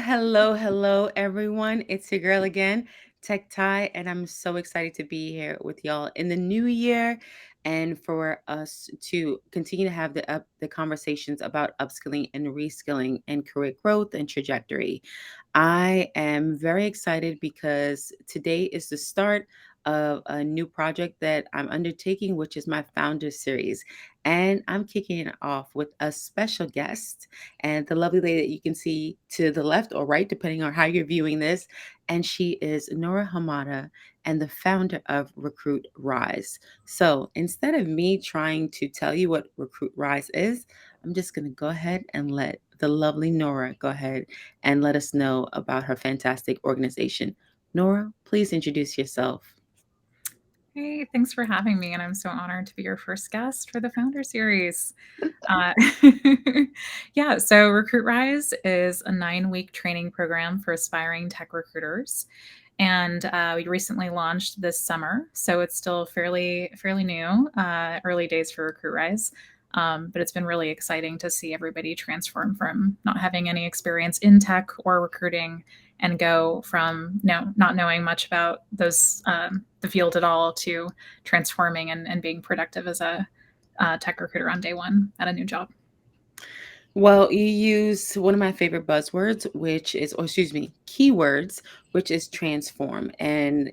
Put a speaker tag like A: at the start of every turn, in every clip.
A: Hello, everyone. It's your girl again, Tech Ty, and I'm so excited to be here with y'all in the new year and for us to continue to have the conversations about upskilling and reskilling and career growth and trajectory. I am very excited because today is the start of a new project that I'm undertaking, which is my founder series. And I'm kicking it off with a special guest and the lovely lady that you can see to the left or right, depending on how you're viewing this. And she is Nora Hamada and the founder of RecruitRise. So instead of me trying to tell you what RecruitRise is, I'm just going to go ahead and let the lovely Nora go ahead and let us know about her fantastic organization. Nora, please introduce yourself.
B: Hey, thanks for having me, and I'm so honored to be your first guest for the Founder Series. Uh, yeah, so RecruitRise is a 9-week training program for aspiring tech recruiters, and we recently launched this summer, so it's still fairly new, early days for RecruitRise. But it's been really exciting to see everybody transform from not having any experience in tech or recruiting and go from not knowing much about the field at all to transforming and being productive as a tech recruiter on day one at a new job.
A: Well, you use one of my favorite buzzwords, which is, or excuse me, keywords, which is transform. And,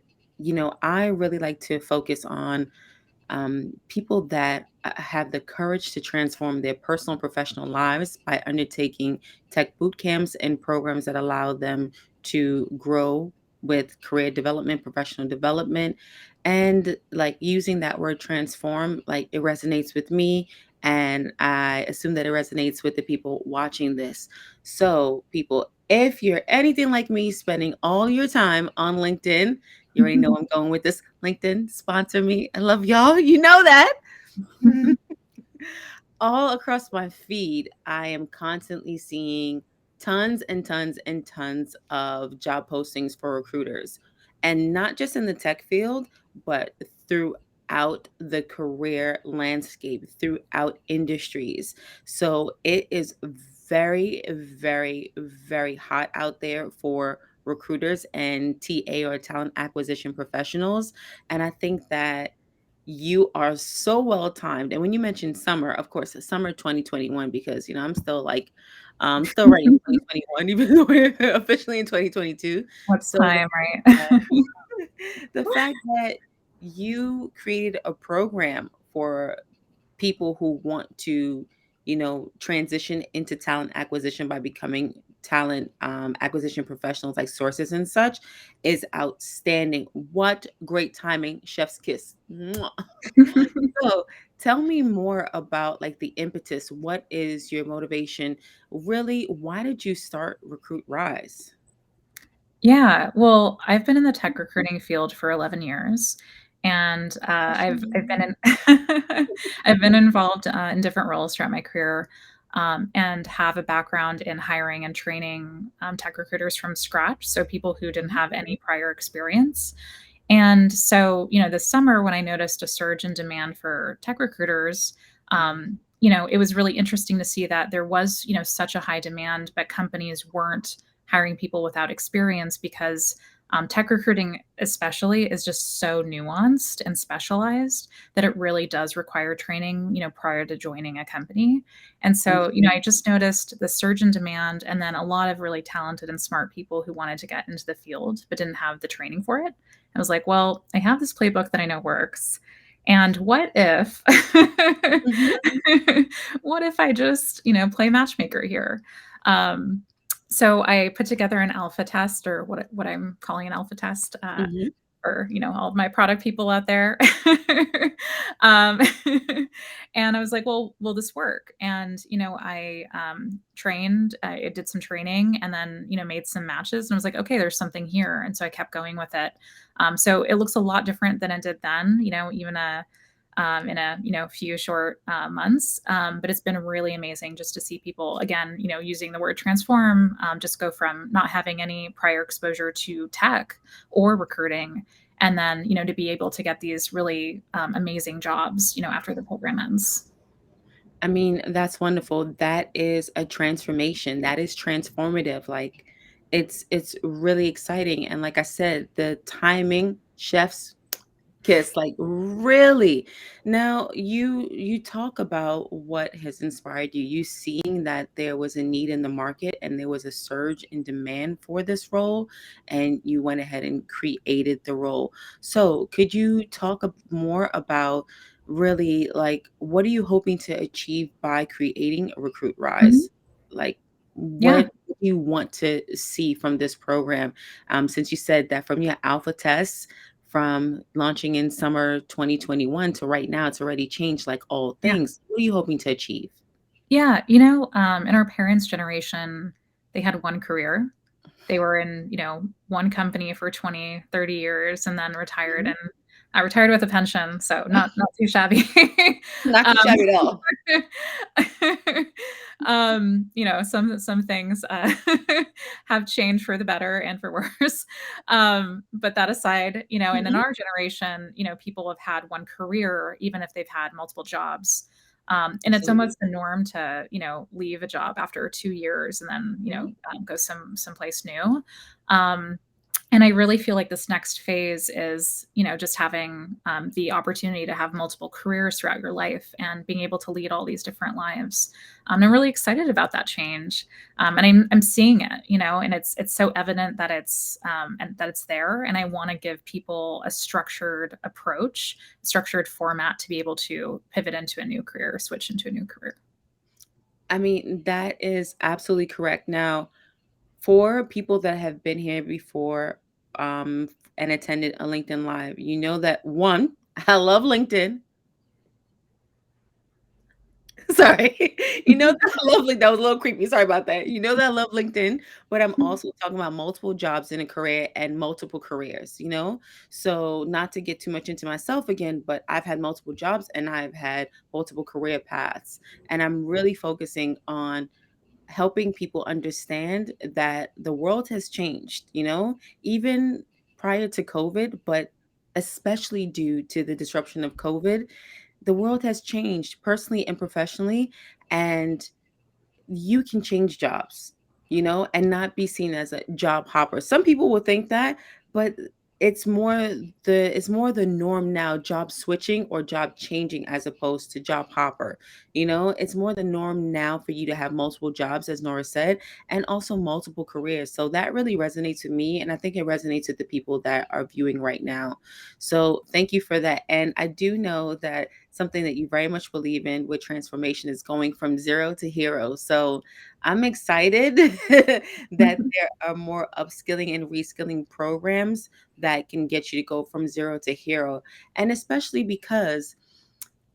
A: I really like to focus on people that have the courage to transform their personal and professional lives by undertaking tech boot camps and programs that allow them to grow with career development, professional development, and like using that word transform, like it resonates with me. And I assume that it resonates with the people watching this. So, people, if you're anything like me, spending all your time on LinkedIn, you already know I'm going with this. LinkedIn, sponsor me. I love y'all. You know that. All across my feed, I am constantly seeing tons and tons and tons of job postings for recruiters. And not just in the tech field, but throughout the career landscape, throughout industries. So it is very, very, very hot out there for recruiters and TA or talent acquisition professionals. And I think that you are so well timed. And when you mentioned summer, of course, summer 2021, because I'm still like, still writing 2021, even though we're officially in 2022.
B: What's
A: So
B: time, right?
A: the fact that you created a program for people who want to, transition into talent acquisition by becoming talent acquisition professionals like sources and such is outstanding. What great timing, chef's kiss. Mwah. So tell me more about like the impetus. What is your motivation? Really, why did you start Recruit Rise?
B: Yeah, well, I've been in the tech recruiting field for 11 years, and I've been in I've been involved in different roles throughout my career, and have a background in hiring and training tech recruiters from scratch, so people who didn't have any prior experience. And so, this summer when I noticed a surge in demand for tech recruiters, it was really interesting to see that there was, such a high demand, but companies weren't hiring people without experience because tech recruiting, especially, is just so nuanced and specialized that it really does require training, prior to joining a company. And so, I just noticed the surge in demand and then a lot of really talented and smart people who wanted to get into the field but didn't have the training for it. I was like, well, I have this playbook that I know works. And what if,
A: Mhm.
B: what if I just, play matchmaker here? Um, so I put together an alpha test, or what I'm calling an alpha test,
A: Mhm.
B: for all of my product people out there. um, and I was like, well, will this work? And I trained, I did some training, and then made some matches, and I was like, okay, there's something here, and so I kept going with it. So it looks a lot different than it did then. Even in a few short months. But it's been really amazing just to see people again, using the word transform, just go from not having any prior exposure to tech or recruiting, and then to be able to get these really amazing jobs, after the program ends.
A: I mean, that's wonderful. That is a transformation. That is transformative. Like It's really exciting, and like I said, the timing, chef's kiss, like, really. Now, you talk about what has inspired you. You seeing that there was a need in the market and there was a surge in demand for this role, and you went ahead and created the role. So, could you talk more about really, like, what are you hoping to achieve by creating a Recruit
B: Mhm.
A: Rise? Like,
B: Yeah.
A: what do you want to see from this program? Since you said that from your alpha tests, from launching in summer 2021 to right now, it's already changed like all
B: Yeah.
A: things. What are you hoping to achieve?
B: Yeah, in our parents' generation, they had one career. They were in, one company for 20, 30 years and then retired,
A: Mhm.
B: and I retired with a pension, so not too shabby.
A: Not too
B: Um,
A: shabby at all.
B: some things, have changed for the better and for worse. But that aside, and in
A: Mhm.
B: our generation, people have had one career even if they've had multiple jobs. And it's
A: Absolutely.
B: almost the norm to, leave a job after 2 years and then,
A: Mhm.
B: go someplace new. Um, and I really feel like this next phase is, just having the opportunity to have multiple careers throughout your life and being able to lead all these different lives. I'm really excited about that change, and I'm seeing it, and it's so evident that it's there. And I want to give people a structured approach, structured format to be able to pivot into a new career, switch into a new career.
A: I mean, that is absolutely correct. Now, for people that have been here before, and attended a LinkedIn Live, you know that one, I love LinkedIn. Sorry. You know that I love Link that was a little creepy, sorry about that. You know that I love LinkedIn, but I'm also talking about multiple jobs in a career and multiple careers, you know? So, not to get too much into myself again, but I've had multiple jobs and I've had multiple career paths, and I'm really focusing on helping people understand that the world has changed, you know, even prior to COVID, but especially due to the disruption of COVID, the world has changed personally and professionally. And you can change jobs, you know, and not be seen as a job hopper. Some people will think that, but it's more the norm now, job switching or job changing as opposed to job hopper. You know, it's more the norm now for you to have multiple jobs, as Nora said, and also multiple careers. So that really resonates with me. And I think it resonates with the people that are viewing right now. So thank you for that. And I do know that something that you very much believe in with transformation is going from zero to hero. So I'm excited that there are more upskilling and reskilling programs that can get you to go from zero to hero. And especially because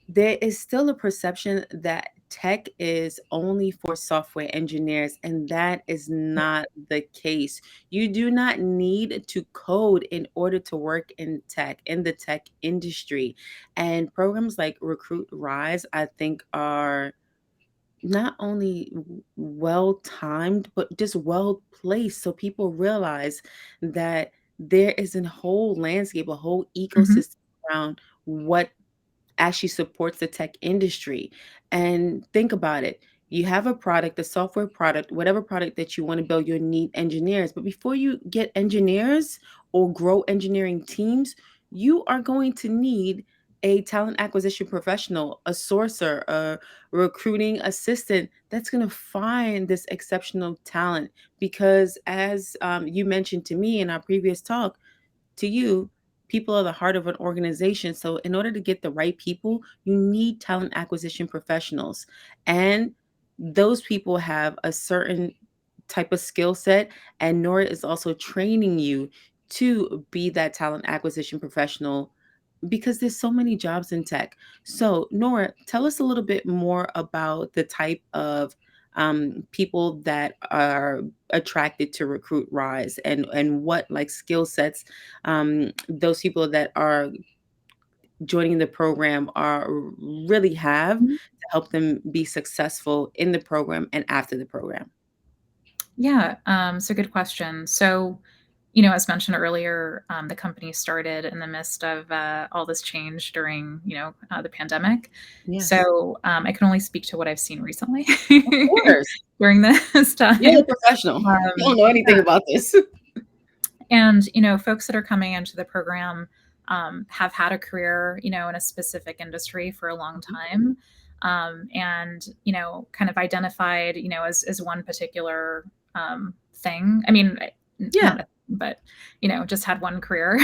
A: there is still a perception that tech is only for software engineers, and that is not the case. You do not need to code in order to work in tech, in the tech industry. And programs like Recruit Rise, I think, are not only well timed, but just well placed. So people realize that there is a whole landscape, a whole
B: Mhm.
A: ecosystem around what actually supports the tech industry. And think about it. You have a product, a software product, whatever product that you want to build, you need engineers. But before you get engineers or grow engineering teams, you are going to need a talent acquisition professional, a sourcer, a recruiting assistant that's going to find this exceptional talent. Because as you mentioned to me in our previous talk, to you, people are the heart of an organization. So, in order to get the right people, you need talent acquisition professionals. And those people have a certain type of skill set. And Nora is also training you to be that talent acquisition professional because there's so many jobs in tech. So, Nora, tell us a little bit more about the type of people that are attracted to Recruit Rise, and what like skill sets those people that are joining the program are really have
B: Mhm.
A: to help them be successful in the program and after the program.
B: Yeah, so good question. So, as mentioned earlier, the company started in the midst of all this change during, the pandemic.
A: Yes.
B: So I can only speak to what I've seen recently
A: Of course.
B: during this
A: You're the
B: time.
A: professional. You
B: Um,
A: don't know anything about this.
B: and, folks that are coming into the program have had a career, in a specific industry for a long
A: Mhm.
B: time. And, kind of identified, as one particular thing. I mean,
A: Yeah.
B: not a, but, just had one career.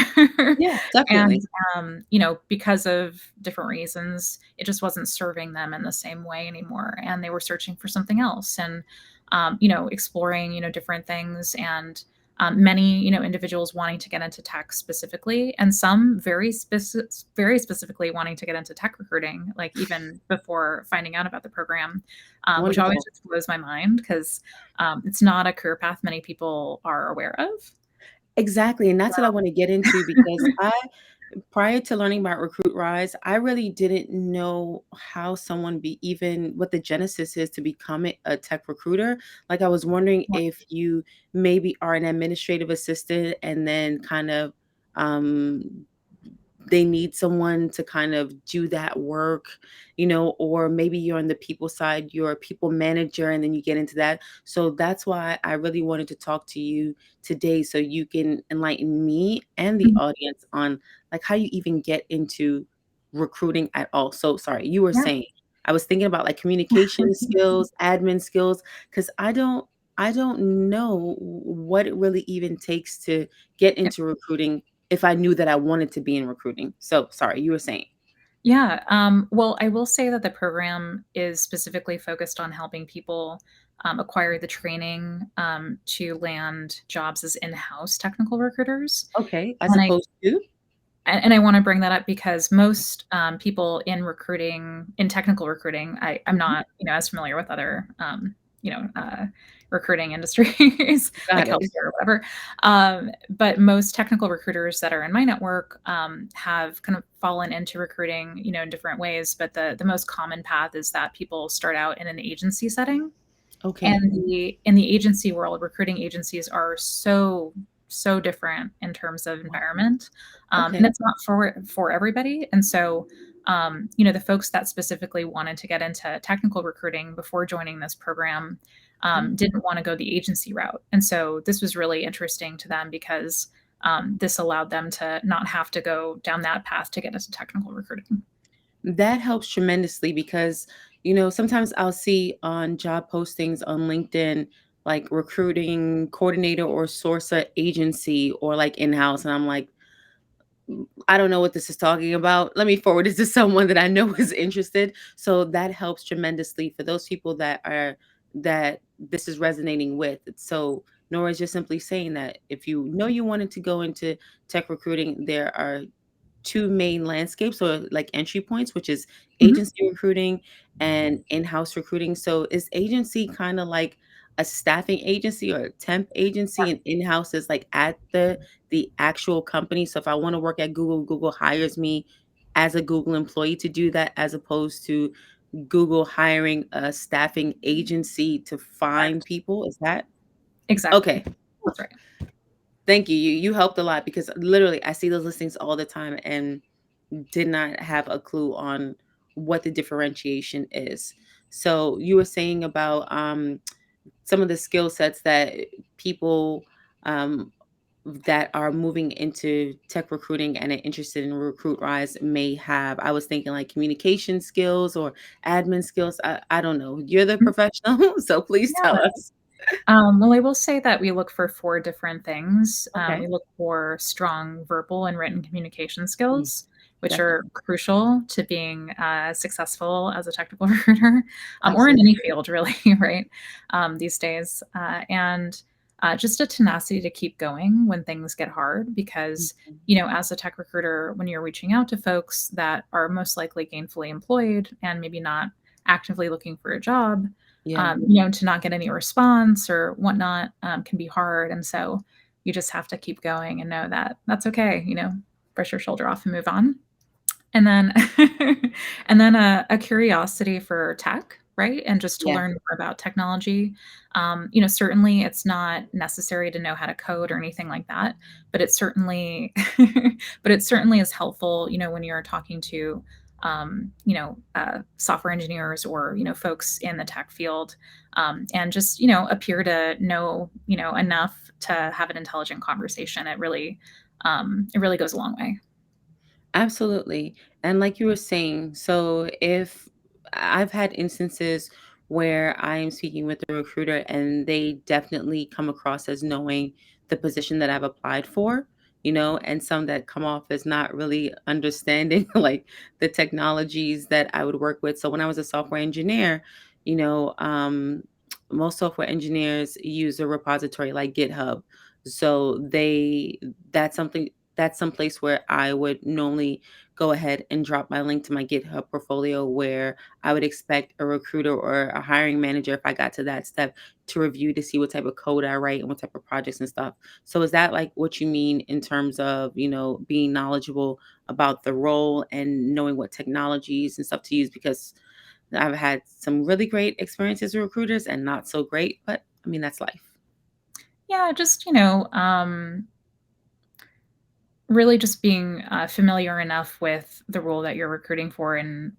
A: Yeah,
B: And,
A: definitely.
B: because of different reasons, it just wasn't serving them in the same way anymore. And they were searching for something else and, exploring, different things. And many individuals wanting to get into tech specifically, and some very specifically wanting to get into tech recruiting, like even before finding out about the program, which always
A: Wonderful.
B: just blows my mind because it's not a career path many people are aware of.
A: Exactly, and that's what I wanna get into because I prior to learning about RecruitRise, I really didn't know how someone be even what the genesis is to become a tech recruiter. Like, I was wondering
B: Yeah,
A: if you maybe are an administrative assistant and then kind of, um they need someone to kind of do that work, or maybe you're on the people side, you're a people manager, and then you get into that. So that's why I really wanted to talk to you today so you can enlighten me and the
B: mhm,
A: audience on like how you even get into recruiting at all. So sorry, you were
B: yeah.
A: saying I was thinking about like communication skills, admin skills, because I don't know what it really even takes to get into recruiting if I knew that I wanted to be in recruiting. So, sorry, you were saying.
B: Yeah, well, I will say that the program is specifically focused on helping people acquire the training to land jobs as in-house technical recruiters.
A: Okay, as
B: And I
A: opposed to?
B: and I wanna bring that up because most, people in technical recruiting, I'm
A: Mhm.
B: not, as familiar with other, recruiting industries like
A: Got it.
B: healthcare or whatever, but most technical recruiters that are in my network, have kind of fallen into recruiting, in different ways, but the most common path is that people start out in an agency setting,
A: Okay,
B: and in the agency world, recruiting agencies are so different in terms of environment, and
A: okay.
B: it's not for everybody. And so, the folks that specifically wanted to get into technical recruiting before joining this program
A: Yeah.
B: didn't want to go the agency route, and so this was really interesting to them because this allowed them to not have to go down that path to get into technical recruiting.
A: That helps tremendously because, sometimes I'll see on job postings on LinkedIn, like recruiting coordinator or sourcer agency or like in-house. And I'm like, I don't know what this is talking about. Let me forward this to someone that I know is interested. So that helps tremendously for those people that this is resonating with. So Nora's just simply saying that if you know you wanted to go into tech recruiting, there are two main landscapes or like entry points, which is
B: Mhm.
A: agency recruiting and in-house recruiting. So is agency kind of like a staffing agency or a temp agency and in-house is like at the actual company. So if I want to work at Google, Google hires me as a Google employee to do that as opposed to Google hiring a staffing agency to find
B: Correct.
A: people. Is that
B: Exactly.
A: okay?
B: That's right.
A: Thank you. You helped a lot because literally I see those listings all the time and did not have a clue on what the differentiation is. So you were saying about some of the skill sets that people um, that are moving into tech recruiting and are interested in Recruit Rise may have. I was thinking like communication skills or admin skills. I don't know. You're the
B: Mhm.
A: professional, so please tell
B: Yeah.
A: us.
B: Well, I will say that we look for 4 different things. We
A: Okay.
B: look for strong verbal and written communication
A: Mm,
B: skills, which are
A: definitely.
B: crucial to being successful as a technical recruiter, or in
A: Absolutely.
B: any field, really, right? These days, and just a tenacity to keep going when things get hard, because
A: Mhm.
B: as a tech recruiter, when you're reaching out to folks that are most likely gainfully employed and maybe not actively looking for a job,
A: Yeah.
B: to not get any response or whatnot, can be hard. And so you just have to keep going and know that that's okay, brush your shoulder off and move on. And then, and then a curiosity for tech, right? And just to
A: Yeah.
B: learn more about technology. Certainly it's not necessary to know how to code or anything like that, but it certainly, but it certainly is helpful, when you're talking to, software engineers or folks in the tech field, and just appear to know enough to have an intelligent conversation. It really goes a long way.
A: Absolutely. And like you were saying, so if I've had instances where I am speaking with a recruiter and they definitely come across as knowing the position that I've applied for, and some that come off as not really understanding like the technologies that I would work with. So when I was a software engineer, you know, um, most software engineers use a repository like GitHub. So that's some place where I would normally go ahead and drop my link to my GitHub portfolio where I would expect a recruiter or a hiring manager, if I got to that step, to review to see what type of code I write and what type of projects and stuff. So is that like what you mean in terms of, being knowledgeable about the role and knowing what technologies and stuff to use? Because I've had some really great experiences with recruiters and not so great, but I mean, that's life.
B: Yeah, just really just being familiar enough with the role that you're recruiting for, and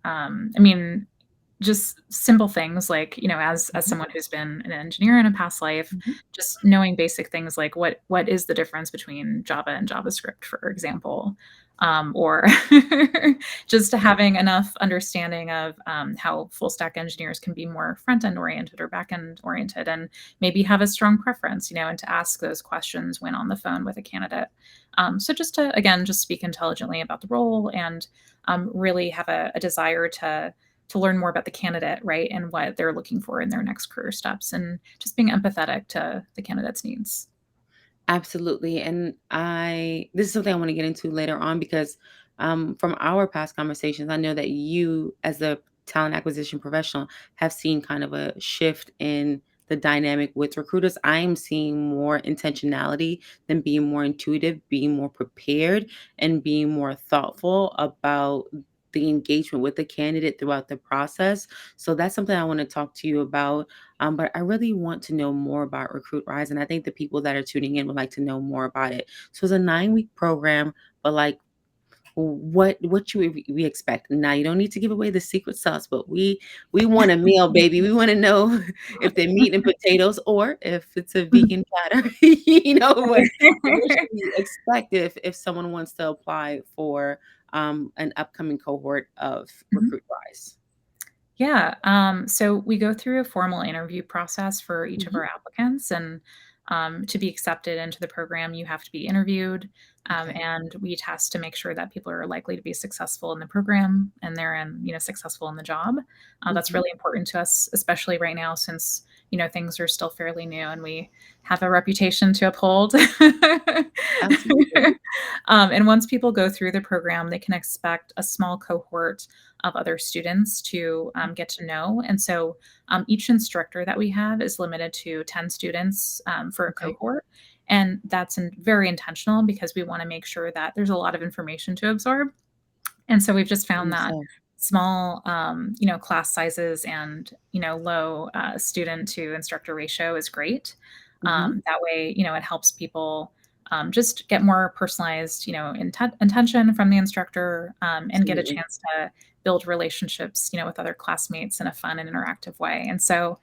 B: just simple things like as
A: Mhm,
B: someone who's been an engineer in a past life,
A: mhm.
B: just knowing basic things like what is the difference between Java and JavaScript, for example, or just having enough understanding of how full stack engineers can be more front end oriented or back end oriented, and maybe have a strong preference, and to ask those questions when on the phone with a candidate. So just to again just speak intelligently about the role, and really have a desire to learn more about the candidate, right, and what they're looking for in their next career steps, and just being empathetic to the candidate's needs.
A: Absolutely. And this is something I want to get into later on because from our past conversations, I know that you, as a talent acquisition professional, have seen kind of a shift in the dynamic with recruiters. I am seeing more intentionality than being more intuitive, being more prepared, and being more thoughtful about the engagement with the candidate throughout the process. So that's something I want to talk to you about, but I really want to know more about RecruitRise, and I think the people that are tuning in would like to know more about it. So it's a 9-week program, but like, what should we expect? Now you don't need to give away the secret sauce, but we want a meal, baby. We want to know if they're meat and potatoes or if it's a vegan platter. What should we expect if someone wants to apply for an upcoming cohort of
B: Mhm.
A: RecruitRise?
B: Yeah. So we go through a formal interview process for each of
A: Mhm.
B: our applicants, and to be accepted into the program, you have to be interviewed,
A: Okay.
B: and we test to make sure that people are likely to be successful in the program and they're successful in the job. That's
A: Mhm.
B: really important to us, especially right now, since things are still fairly new and we have a reputation to uphold.
A: Absolutely.
B: And once people go through the program, they can expect a small cohort of other students to get to know. And so each instructor that we have is limited to 10 students for a
A: Okay.
B: cohort. And that's very intentional because we want to make sure that there's a lot of information to absorb. And so we've just found that
A: So,
B: small, class sizes and, low student to instructor ratio is great.
A: mhm,
B: That way, it helps people just get more personalized, intention from the instructor, and get a
A: absolutely.
B: chance to build relationships, with other classmates in a fun and interactive way. And so,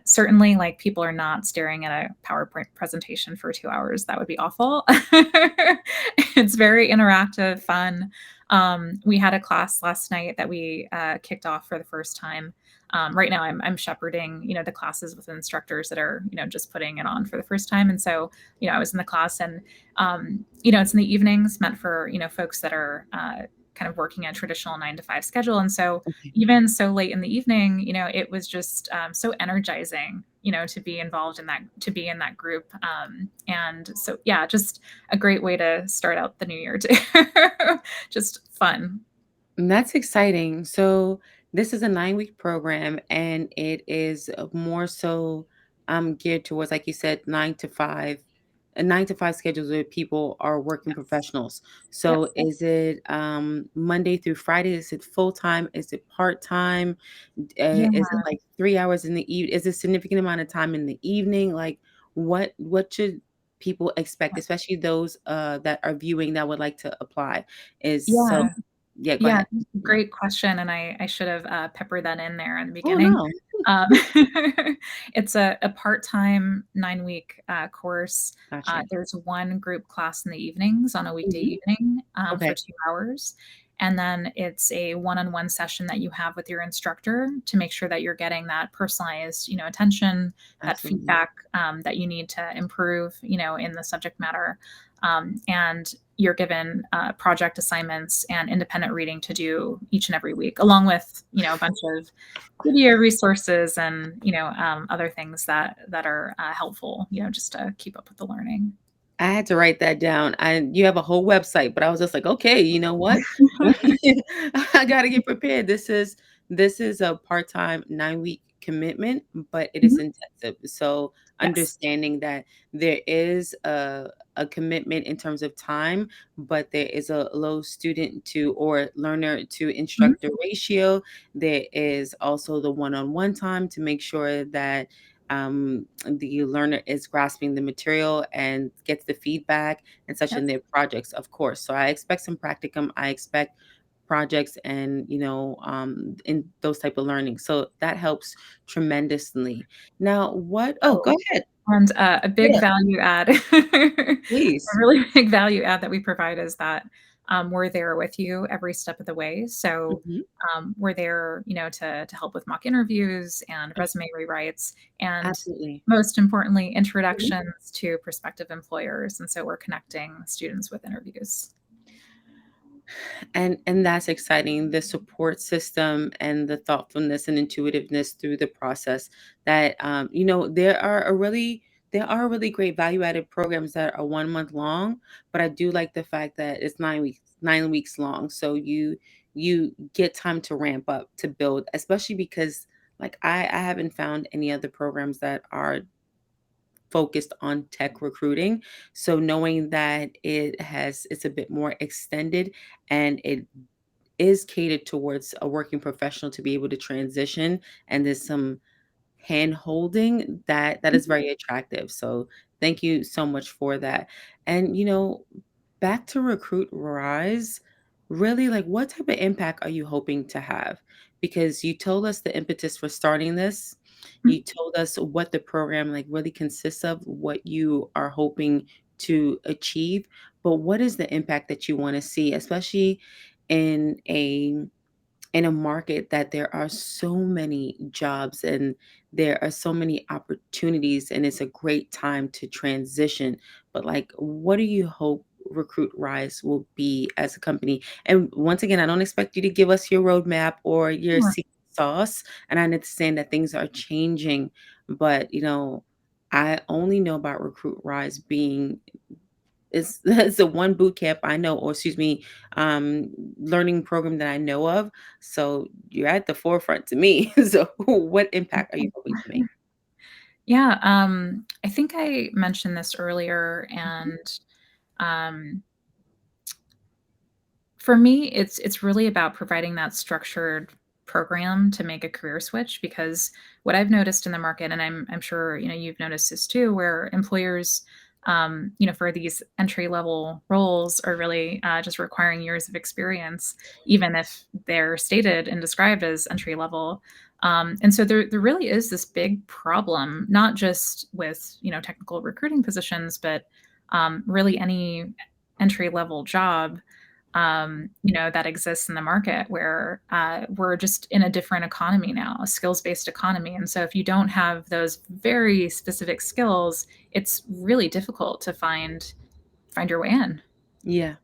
B: certainly, like people are not staring at a PowerPoint presentation for 2 hours. That would be awful. It's very interactive, fun. We had a class last night that we kicked off for the first time. Right now, I'm shepherding, the classes with instructors that are, just putting it on for the first time. And so, I was in the class, and it's in the evenings, meant for folks that are kind of working a traditional 9 to 5 schedule. And so,
A: Okay.
B: even so late in the evening, it was just so energizing, to be involved in that, to be in that group. And so, yeah, just a great way to start out the new year too. Just fun.
A: And that's exciting. So this is a 9-week program, and it is more so geared towards, like you said, 9 to 5 9 to 5 schedules where people are working
B: Yes.
A: professionals.
B: Yep.
A: So is it Monday through Friday? Is it full time? Is it part time?
B: Yeah.
A: Is it like 3 hours in the evening? Is it a significant amount of time in the evening? Like what should people expect, especially those that are viewing that would like to apply? Is so
B: Yeah.
A: yeah, go
B: Yeah,
A: ahead. Yeah.
B: great question, and I should have, peppered that in there in the
A: Oh
B: beginning.
A: no.
B: Um, it's a part-time 9-week, course.
A: Gotcha.
B: There's 1 group class in the evenings on a weekday
A: Mhm.
B: evening, for
A: Okay.
B: 2 hours, and then it's a one-on-one session that you have with your instructor to make sure that you're getting that personalized, attention, that
A: Absolutely.
B: feedback, that you need to improve, in the subject matter. And you're given project assignments and independent reading to do each and every week, along with a bunch of video resources and other things that are helpful, just to keep up with the learning.
A: I had to write that down. And you have a whole website, but I was just like, "Okay, you know what? I gotta get prepared." This is a part-time 9-week commitment, but it is
B: Mhm.
A: intensive. So,
B: Yes.
A: understanding that there is a commitment in terms of time, but there is a low student to or learner to
B: Mhm.
A: instructor ratio. There is also the one-on-one time to make sure that the learner is grasping the material and gets the feedback and such
B: Yep.
A: in their projects, of course. So I expect some practicum. I expect projects and in those type of learning. So that helps tremendously. Now, what? Oh,
B: Oh,
A: go ahead.
B: and, a big
A: Yeah,
B: value add, a
A: please.
B: really big value add that we provide is that, we're there with you every step of the way. So,
A: Mhm.
B: we're there, to help with mock interviews and
A: Oh,
B: resume rewrites, and
A: absolutely.
B: most importantly, introductions to prospective employers. And so we're connecting students with interviews.
A: And that's exciting, the support system and the thoughtfulness and intuitiveness through the process that there are really great value added programs that are 1 month long, but I do like the fact that it's 9 weeks long, so you get time to ramp up to build, especially because like I haven't found any other programs that are focused on tech recruiting. So knowing that it's a bit more extended and it is catered towards a working professional to be able to transition, and there's some hand holding that is very attractive. So thank you so much for that. And back to Recruit Rise, really, like, what type of impact are you hoping to have? Because you told us the impetus for starting this.
B: Mhm.
A: You told us what the program like really consists of, what you are hoping to achieve, but what is the impact that you want to see, especially in a market that there are so many jobs and there are so many opportunities, and it's a great time to transition. But like, what do you hope Recruit Rise will be as a company? And once again, I don't expect you to give us your roadmap or your
B: Sure.
A: secret sauce. And I understand that things are changing, but I only know about Recruit Rise being it's it's the one boot camp I know, or excuse me, learning program that I know of. So you're at the forefront to me. So what impact are you hoping to make?
B: Yeah, I think I mentioned this earlier,
A: Mhm.
B: and um, for me, it's really about providing that structured program to make a career switch, because what I've noticed in the market, and I'm sure you've noticed this too, where employers, for these entry level roles are really just requiring years of experience, even if they're stated and described as entry level. And so there really is this big problem, not just with technical recruiting positions, but really any entry level job that exists in the market, where we're just in a different economy now, a skills based economy. And so if you don't have those very specific skills, it's really difficult to find your way in.
A: Yeah.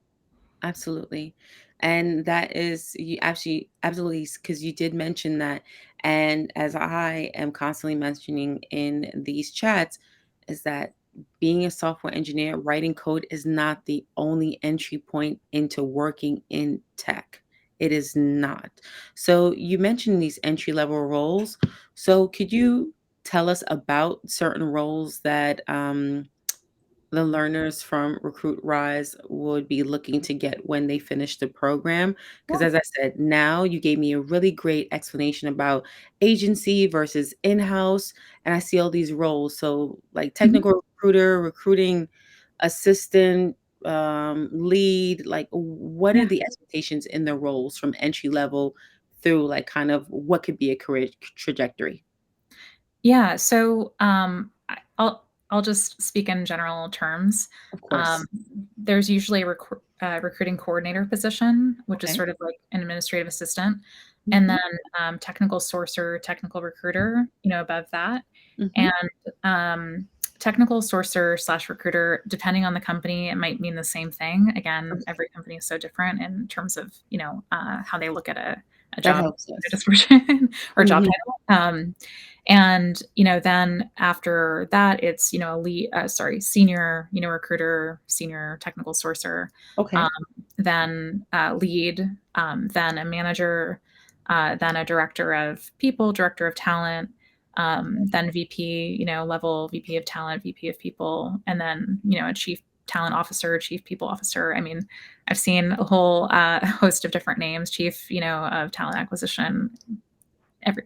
A: Absolutely. And that is you actually absolutely because you did mention that. And as I am constantly mentioning in these chats, is that being a software engineer, writing code is not the only entry point into working in tech. It is not. So you mentioned these entry level roles. So could you tell us about certain roles that the learners from RecruitRise would be looking to get when they finish the program. Because
B: Yeah.
A: as I said, now you gave me a really great explanation about agency versus in-house, and I see all these roles. So like
B: Mhm.
A: technical recruiter, recruiting assistant, lead, like what are
B: Yeah.
A: the expectations in the roles from entry level through like kind of what could be a career trajectory?
B: Yeah, so, I'll just speak in general terms.
A: Of
B: Um,
A: course.
B: there's usually a recruiting coordinator position, which is
A: Okay.
B: sort of like an administrative assistant, and
A: Mhm.
B: then, technical sourcer, technical recruiter, above that,
A: Mhm.
B: and, um, technical sourcer/recruiter, slash recruiter, depending on the company, it might mean the same thing. Again,
A: Okay.
B: every company is so different in terms of, how they look at a
A: That
B: job
A: helps us.
B: description or job
A: Mhm.
B: title. And, then after that, it's, senior, recruiter, senior technical sourcer, um,
A: Okay.
B: then lead, then a manager, then a director of people, director of talent, then VP, level VP of talent, VP of people, and then, a chief talent officer, chief people officer. I mean, I've seen a whole host of different names, chief, of talent acquisition,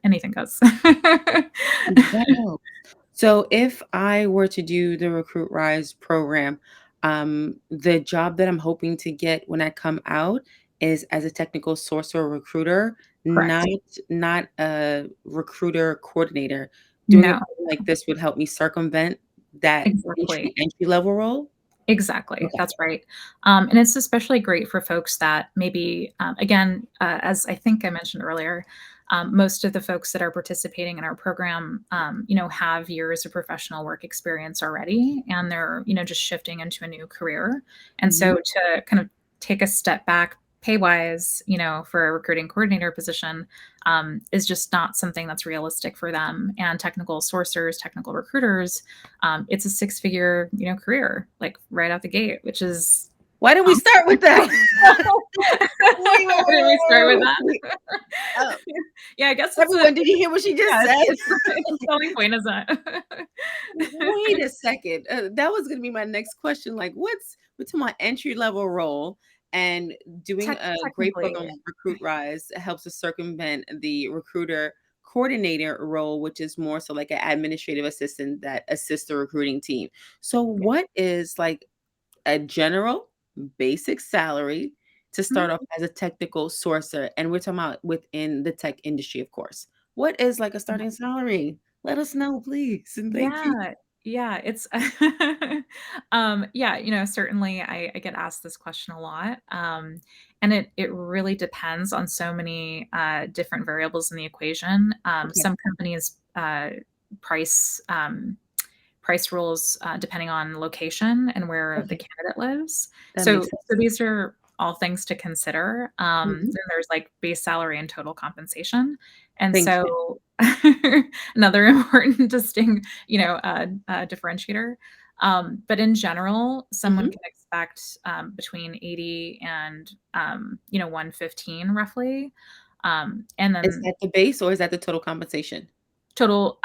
B: anything goes.
A: That helps. So if I were to do the Recruit Rise program, the job that I'm hoping to get when I come out is as a technical source or recruiter, not
B: Correct.
A: not a recruiter coordinator. Doing a
B: No,
A: program like this would help me circumvent that
B: exactly.
A: entry level role.
B: Exactly,
A: Okay.
B: that's right. And it's especially great for folks that maybe, again, as I think I mentioned earlier, most of the folks that are participating in our program, have years of professional work experience already, and they're, just shifting into a new career. And
A: Mhm.
B: so to kind of take a step back pay wise, for a recruiting coordinator position, is just not something that's realistic for them. And technical sourcers, technical recruiters, it's a six-figure, career, like, right out the gate, which is
A: Why did we
B: awesome.
A: start with that? Wait, wait, wait,
B: Where did we start with
A: wait, wait, wait.
B: that?
A: Uh,
B: Yeah, I guess it's a
A: everyone, did you hear what she just
B: yeah,
A: said?
B: it's a selling point, isn't it?
A: Wait a second. That was gonna be my next question. Like, what's my entry level role? And doing a great
B: Technically,
A: program like Recruit Rise helps us circumvent the recruiter coordinator role, which is more so like an administrative assistant that assists the recruiting team. So, what is like a general basic salary to
B: mhm,
A: start off as a technical sourcer? And we're talking about within the tech industry, of course. What is like a
B: yeah.
A: starting salary? Let us know, please, and thank you.
B: Yeah, yeah, it's yeah, certainly I get asked this question a lot. And it really depends on so many different variables in the equation.
A: Okay.
B: Some companies price price rules depending on location and where the
A: Okay.
B: candidate lives.
A: That makes
B: So
A: sense.
B: these are all things to consider.
A: Mhm.
B: Then there's like base salary and total compensation. And
A: Thank you.
B: so another important differentiator. But in general, someone
A: Mhm.
B: can expect between 80 and 115 roughly. And
A: Is
B: then
A: that the base or is that the total compensation?
B: total.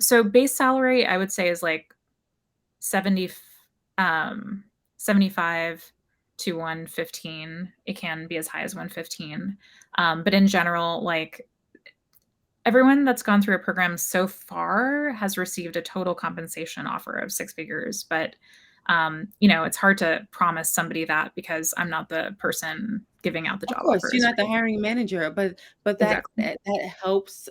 B: So base salary, I would say, is like 70 um, 75 to 115. It can be as high as 115. But in general, like, everyone that's gone through a program so far has received a total compensation offer of six figures. But, it's hard to promise somebody that because I'm not the person giving out the
A: Of
B: job
A: course, you're
B: offers,
A: not the
B: right?
A: hiring manager, but that
B: Exactly.
A: that helps,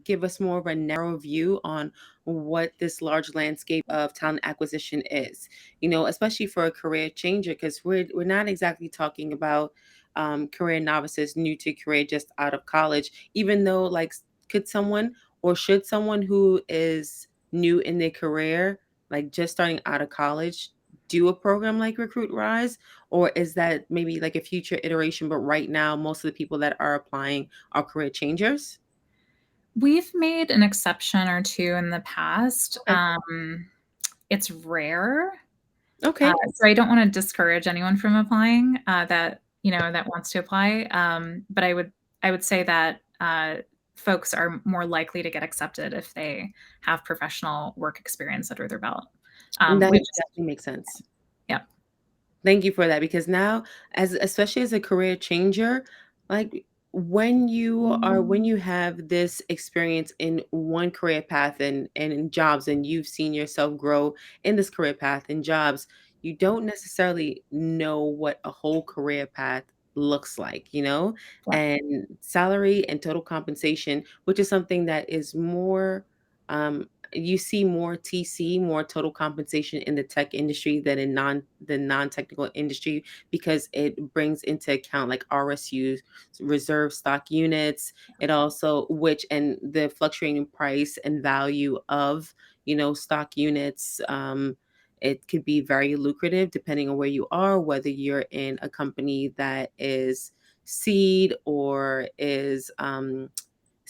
A: give us more of a narrow view on what this large landscape of talent acquisition is. You know, especially for a career changer, because we're not exactly talking about, career novices new to career just out of college, even though, like, could someone or should someone who is new in their career, like, just starting out of college, do a program like Recruit Rise? Or is that maybe like a future iteration, but right now, most of the people that are applying are career changers?
B: We've made an exception or two in the past.
A: Okay.
B: It's rare.
A: Okay.
B: So I don't wanna discourage anyone from applying, that wants to apply, but I would say that, folks are more likely to get accepted if they have professional work experience under their belt.
A: That
B: Which is
A: definitely makes sense.
B: yeah.
A: Thank you for that because now, as especially as a career changer, like when you have this experience in one career path and in jobs and you've seen yourself grow in this career path and jobs, you don't necessarily know what a whole career path looks like, you know?
B: Yeah.
A: And salary and total compensation, which is something that is more you see more TC, more total compensation in the tech industry than in the non-technical industry because it brings into account like RSUs, reserve stock units. It also which and the fluctuating price and value of, stock units. It could be very lucrative depending on where you are, whether you're in a company that is seed or is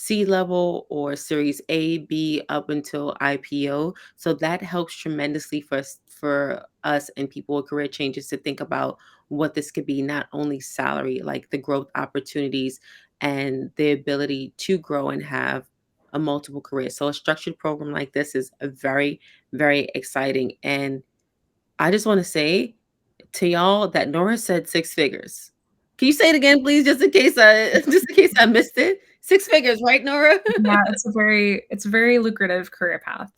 A: C level or series A, B up until IPO. So that helps tremendously for us and people with career changes to think about what this could be, not only salary, like the growth opportunities and the ability to grow and have a multiple career. So a structured program like this is a very, very exciting. And I just want to say to y'all that Nora said 6 figures. Can you say it again, please, just in case I just in case I missed it? 6 figures, right, Nora?
B: Yeah, it's a very lucrative career path.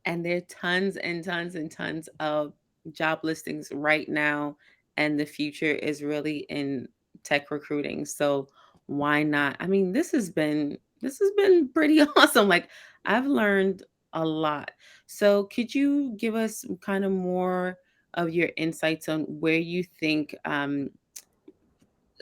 A: And there are tons and tons and tons of job listings right now, and the future is really in tech recruiting. So why not? I mean, this has been pretty awesome. Like I've learned a lot. So could you give us kind of more of your insights on where you think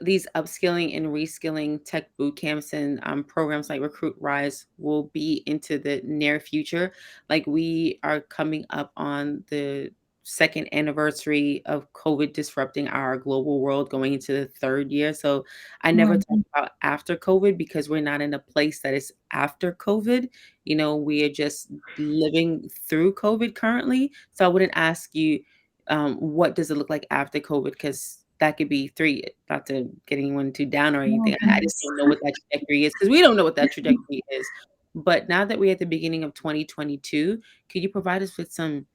A: these upskilling and reskilling tech boot camps and programs like RecruitRise will be into the near future. Like we are coming up on the second anniversary of COVID disrupting our global world, going into the third year. So I never talk
B: Mhm.
A: about after COVID because we're not in a place that is after COVID. We are just living through COVID currently. So I wouldn't ask you what does it look like after COVID? Because that could be 3, not to get anyone too down or
B: Oh,
A: anything. I just
B: goodness.
A: don't know what that trajectory is because we don't know what that trajectory is. But now that we're at the beginning of 2022, could you provide us with some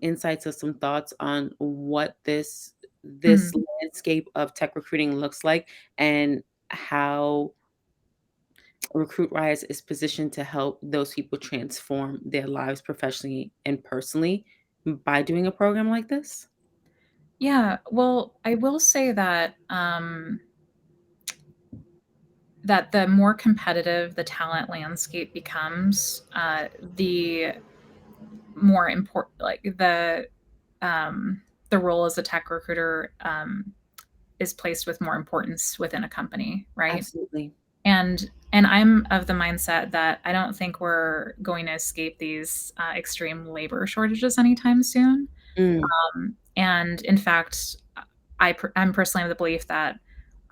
A: insights or some thoughts on what this
B: Mhm.
A: landscape of tech recruiting looks like and how RecruitRise is positioned to help those people transform their lives professionally and personally by doing a program like this?
B: Yeah, well, I will say that the more competitive the talent landscape becomes, the more important, like the role as a tech recruiter is placed with more importance within a company, right?
A: Absolutely.
B: And I'm of the mindset that I don't think we're going to escape these extreme labor shortages anytime soon.
A: Mm,
B: And in fact, I'm personally of the belief that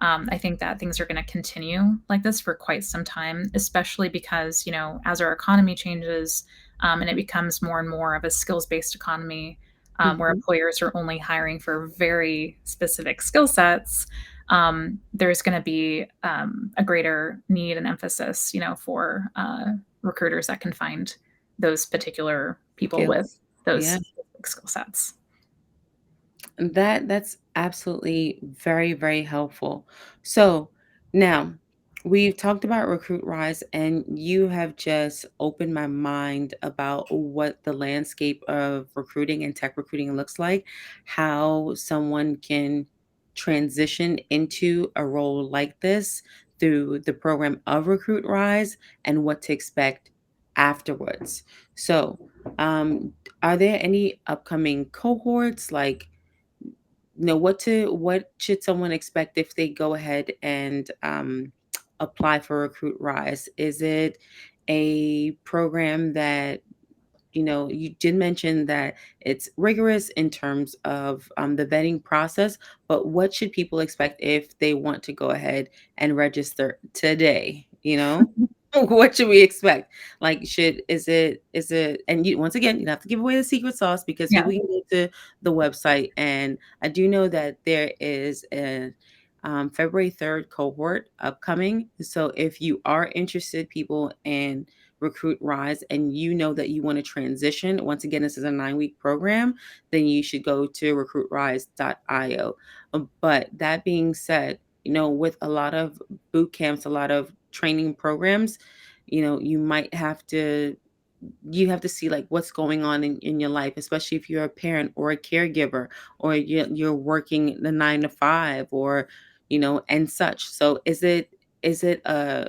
B: I think that things are going to continue like this for quite some time, especially because, as our economy changes and it becomes more and more of a skills based economy where
A: mhm.
B: employers are only hiring for very specific skill sets, there's going to be a greater need and emphasis, for recruiters that can find those particular people with
A: Skills. Yeah.
B: those skill sets.
A: That's absolutely very, very helpful. So now we've talked about Recruit Rise, and you have just opened my mind about what the landscape of recruiting and tech recruiting looks like, how someone can transition into a role like this through the program of Recruit Rise and what to expect afterwards. So, are there any upcoming cohorts like what should someone expect if they go ahead and apply for Recruit Rise? Is it a program that you did mention that it's rigorous in terms of the vetting process, but what should people expect if they want to go ahead and register today? What should we expect? Like, and once again, you don't have to give away the secret sauce because
B: Yeah.
A: people can go to the website. And I do know that there is a February 3rd cohort upcoming. So if you are interested, people, in RecruitRise and you know that you want to transition, once again, this is a 9-week program, then you should go to recruitrise.io. But that being said, with a lot of boot camps, a lot of training programs, you have to see like what's going on in your life, especially if you're a parent or a caregiver, or you're working the 9 to 5, or and such. So is it a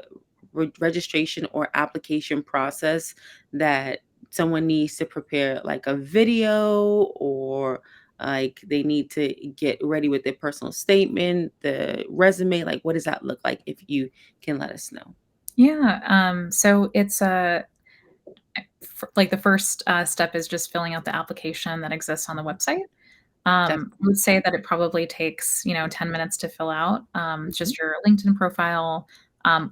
A: registration or application process that someone needs to prepare like a video, or like they need to get ready with their personal statement, the resume? Like, what does that look like, if you can let us know?
B: Yeah, so it's a like the first step is just filling out the application that exists on the website. I would say that it probably takes, 10 minutes to fill out,
A: Mhm.
B: just your LinkedIn profile,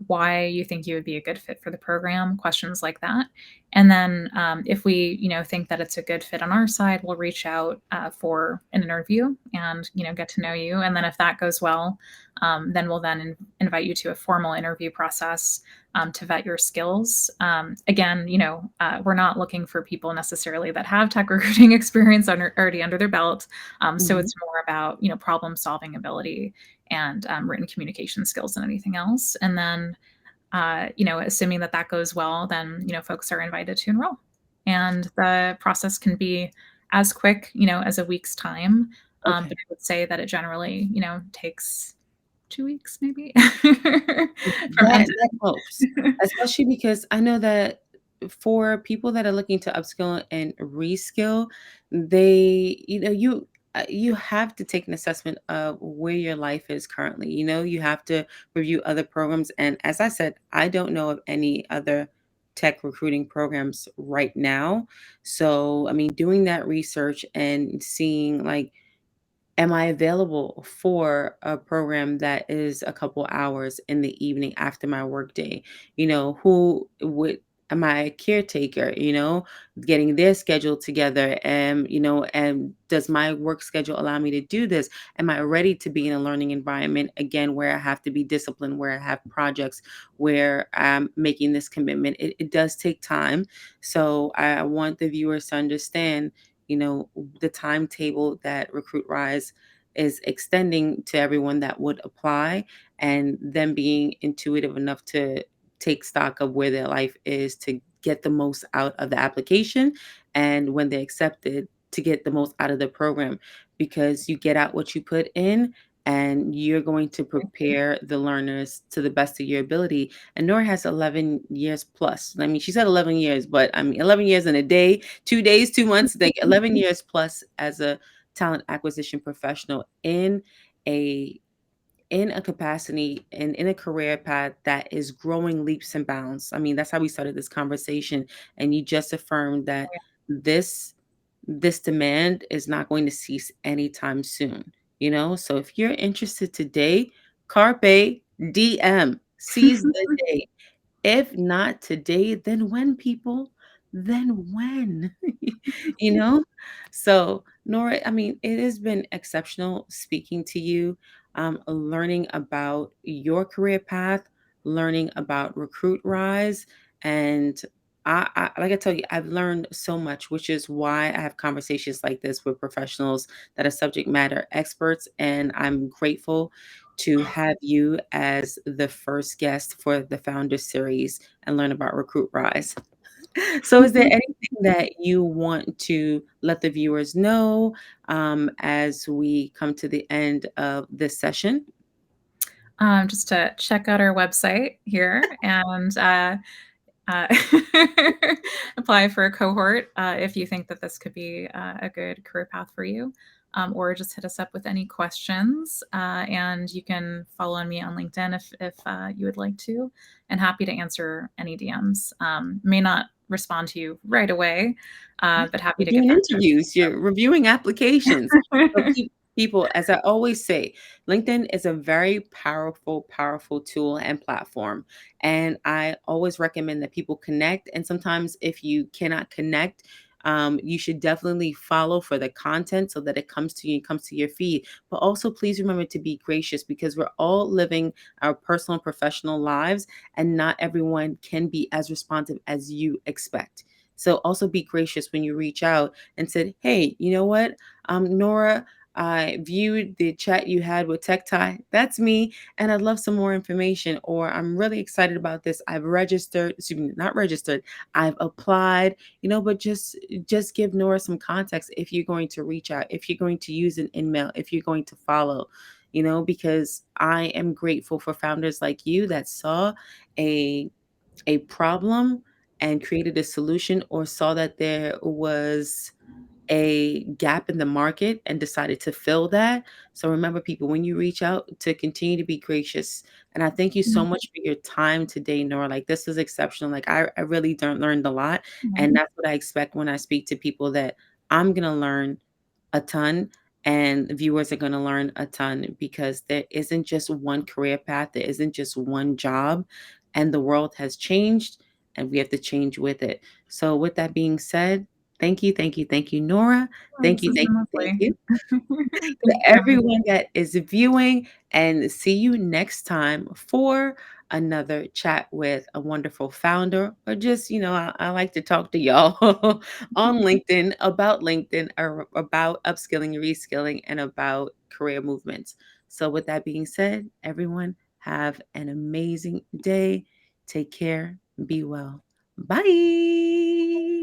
B: why you think you would be a good fit for the program, questions like that. And then, if we, think that it's a good fit on our side, we'll reach out for an interview and, get to know you. And then if that goes well, then we'll then invite you to a formal interview process to vet your skills. Again, we're not looking for people necessarily that have tech recruiting experience already under their belt. So
A: Mhm.
B: it's more about, problem solving ability and written communication skills than anything else. And then, assuming that that goes well, then, folks are invited to enroll. And the process can be as quick, as a week's time. But
A: Okay.
B: I would say that it generally, takes 2 weeks maybe from end
A: That helps,
B: to
A: especially because I know that for people that are looking to upskill and reskill, you have to take an assessment of where your life is currently. You have to review other programs, and as I said, I don't know of any other tech recruiting programs right now. So, I mean, doing that research and seeing like, am I available for a program that is a couple hours in the evening after my workday? Who would am I a caretaker? Getting their schedule together, and does my work schedule allow me to do this? Am I ready to be in a learning environment again, where I have to be disciplined, where I have projects, where I'm making this commitment? It does take time. So I want the viewers to understand, you know, the timetable that RecruitRise is extending to everyone that would apply, and them being intuitive enough to take stock of where their life is to get the most out of the application, and when they're accepted, to get the most out of the program, because you get out what you put in, and you're going to prepare the learners to the best of your ability. And Nora has 11 years plus. I mean, she said 11 years, but I mean, 11 years in a day, 2 days, 2 months, like 11 years plus as a talent acquisition professional a in a capacity and in a career path that is growing leaps and bounds. I mean, that's how we started this conversation. And you just affirmed that this this demand is not going to cease anytime soon. So if you're interested today, carpe diem, seize the day. If not today, then when, people? Then when? You know? So, Nora, I mean, it has been exceptional speaking to you, learning about your career path, learning about Recruit Rise. And like I tell you, I've learned so much, which is why I have conversations like this with professionals that are subject matter experts. And I'm grateful to have you as the first guest for the Founder Series and learn about Recruit Rise. So, is there anything that you want to let the viewers know as we come to the end of this session?
B: Just to check out our website here and uh, apply for a cohort if you think that this could be a good career path for you. Or just hit us up with any questions. And you can follow me on LinkedIn if you would like to, and happy to answer any DMs. May not respond to you right away, but happy
A: You're
B: to get
A: doing
B: back to
A: interviews, you're reviewing applications. So
B: you.
A: people, as I always say, LinkedIn is a very powerful, powerful tool and platform. And I always recommend that people connect. And sometimes if you cannot connect, You should definitely follow for the content so that it comes to you and comes to your feed. But also, please remember to be gracious because we're all living our personal and professional lives, and not everyone can be as responsive as you expect. So also be gracious when you reach out and said, "Hey, you know what, Nora, I viewed the chat you had with Tech Tie. That's me, and I'd love some more information." Or, "I'm really excited about this. I've registered, excuse me, not registered. I've applied." But just give Nora some context if you're going to reach out, if you're going to use an email, if you're going to follow. Because I am grateful for founders like you that saw a problem and created a solution, or saw that there was a gap in the market and decided to fill that. So remember, people, when you reach out, to continue to be gracious. And I thank you so
B: Mhm.
A: much for your time today, Nora. Like, this is exceptional. Like, I really don't learned a lot.
B: Yeah.
A: And that's what I expect when I speak to people, that I'm gonna learn a ton, and viewers are going to learn a ton, because there isn't just one career path, there isn't just one job, and the world has changed, and we have to change with it. So with that being said, thank you, Nora.
B: Oh, this has
A: Thank
B: been
A: you, thank
B: lovely.
A: you
B: Thank
A: to
B: you for having me.
A: everyone that is viewing, and see you next time for another chat with a wonderful founder, or just, I like to talk to y'all on LinkedIn, or about upskilling, reskilling, and about career movements. So with that being said, everyone, have an amazing day. Take care. Be well. Bye.